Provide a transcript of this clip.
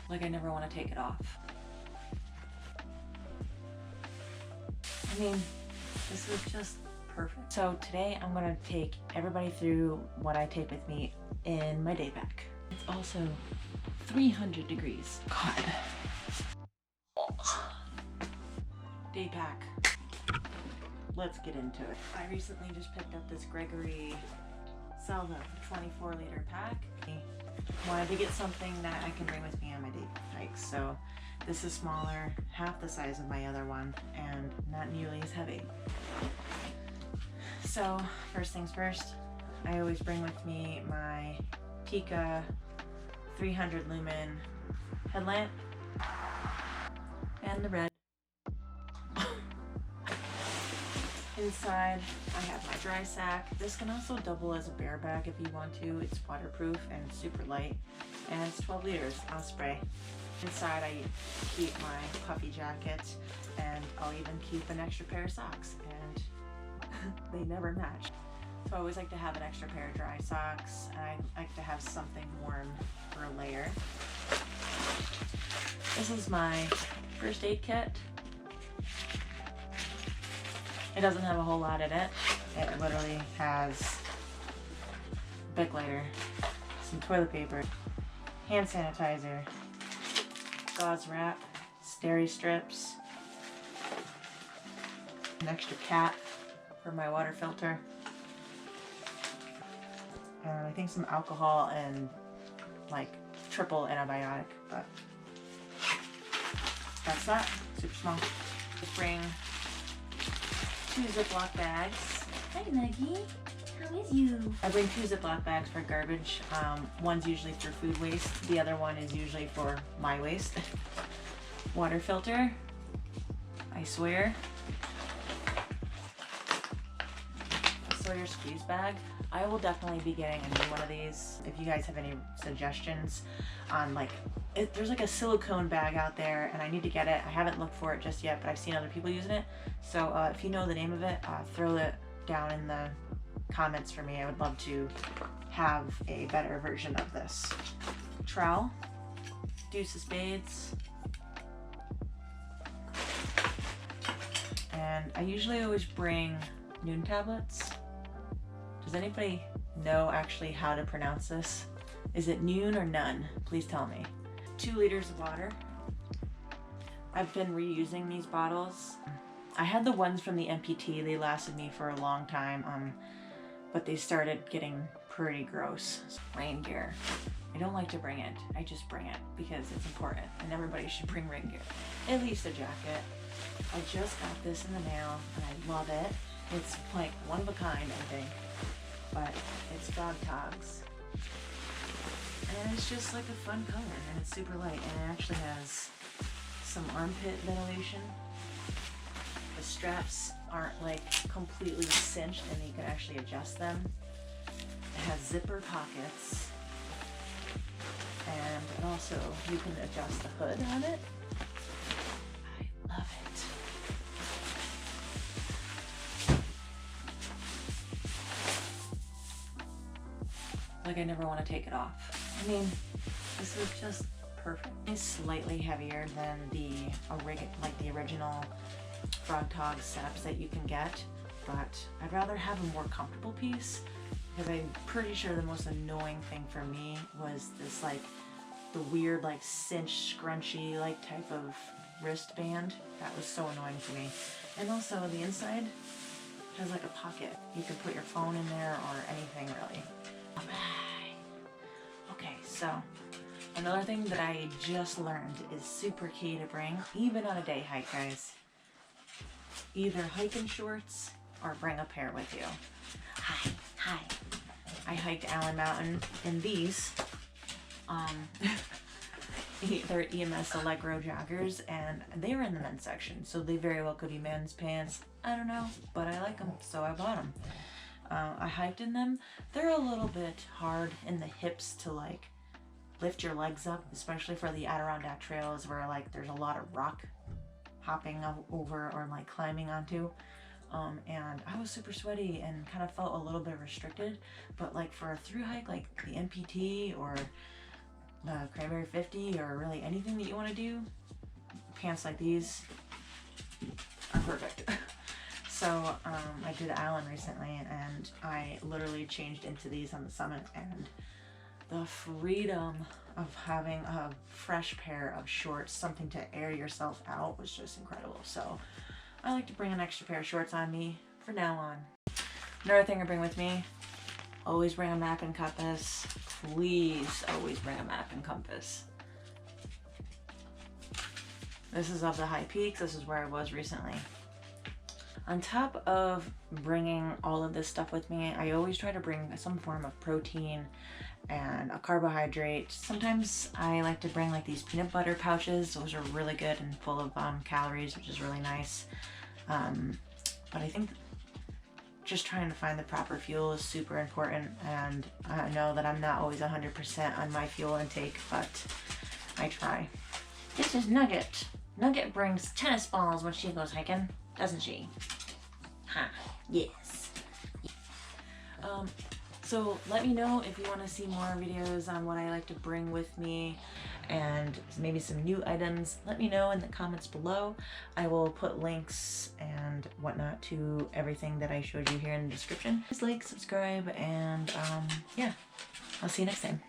Like I never want to take it off. I mean, this is just perfect. So today I'm gonna take everybody through what I take with me in my day pack. It's also 300 degrees. God. Day pack. Let's get into it. I recently just picked up this Gregory Salvo 24-liter pack. I wanted to get something that I can bring with me on my day hikes. So this is smaller, half the size of my other one, and not nearly as heavy. So first things first, I always bring with me my Pika 300 lumen headlamp and the red. Inside, I have my dry sack. This can also double as a bear bag if you want to. It's waterproof and super light, and it's 12 liters Osprey. Inside, I keep my puffy jacket, and I'll even keep an extra pair of socks, and they never match. So I always like to have an extra pair of dry socks, and I like to have something warm for a layer. This is my first aid kit. It doesn't have a whole lot in it. It literally has a Bic lighter, some toilet paper, hand sanitizer, gauze wrap, steri strips, an extra cap for my water filter, and I think some alcohol and like triple antibiotic, but that's that. Super small. Just bring 2 Ziploc bags. Hi Maggie, how is you? I bring 2 Ziploc bags for garbage. One's usually for food waste. The other one is usually for my waste. Water filter. I swear. A Sawyer squeeze bag. I will definitely be getting a new one of these. If you guys have any suggestions on there's like a silicone bag out there and I need to get it. I haven't looked for it just yet, but I've seen other people using it. So if you know the name of it, throw it down in the comments for me. I would love to have a better version of this. Trowel, deuce of spades, and I usually always bring Noon tablets. Does anybody know actually how to pronounce this? Is it noon or none? Please tell me. 2 liters of water. I've been reusing these bottles. I had the ones from the MPT. They lasted me for a long time, but they started getting pretty gross. Rain gear. I don't like to bring it. I just bring it because it's important, and everybody should bring rain gear. At least a jacket. I just got this in the mail, and I love it. It's like one of a kind, I think, but it's Frog Togs. And it's just like a fun color, and it's super light, and it actually has some armpit ventilation. The straps aren't like completely cinched, and you can actually adjust them. It has zipper pockets, and also you can adjust the hood on it. I love it. Like I never want to take it off. I mean, this is just perfect. It's slightly heavier than the original Frog Tog setups that you can get, but I'd rather have a more comfortable piece because I'm pretty sure the most annoying thing for me was this the weird cinch scrunchy type of wristband. That was so annoying to me. And also the inside has like a pocket. You can put your phone in there or anything really. Okay, so another thing that I just learned is super key to bring, even on a day hike, guys. Either hike in shorts or bring a pair with you. Hi. I hiked Allen Mountain in these. They're EMS Allegro joggers, and they were in the men's section, so they very well could be men's pants. I don't know, but I like them, so I bought them. I hiked in them. They're a little bit hard in the hips to lift your legs up, especially for the Adirondack trails where there's a lot of rock hopping over or climbing onto. And I was super sweaty and kind of felt a little bit restricted, but for a through hike like the MPT or cranberry 50 or really anything that you want to do, pants like these are perfect. So I did Allen recently and I literally changed into these on the summit, and the freedom of having a fresh pair of shorts, something to air yourself out, was just incredible. So I like to bring an extra pair of shorts on me from now on. Another thing I bring with me, always bring a map and compass. Please always bring a map and compass. This is of the high peaks. This is where I was recently. On top of bringing all of this stuff with me, I always try to bring some form of protein and a carbohydrate. Sometimes I like to bring like these peanut butter pouches. Those are really good and full of calories, which is really nice. But I think just trying to find the proper fuel is super important, and I know that I'm not always 100% on my fuel intake, but I try. This is Nugget. Nugget brings tennis balls when she goes hiking, doesn't she? Huh, yes. So let me know if you want to see more videos on what I like to bring with me and maybe some new items. Let me know in the comments below. I will put links and whatnot to everything that I showed you here in the description. Please like, subscribe, and yeah, I'll see you next time.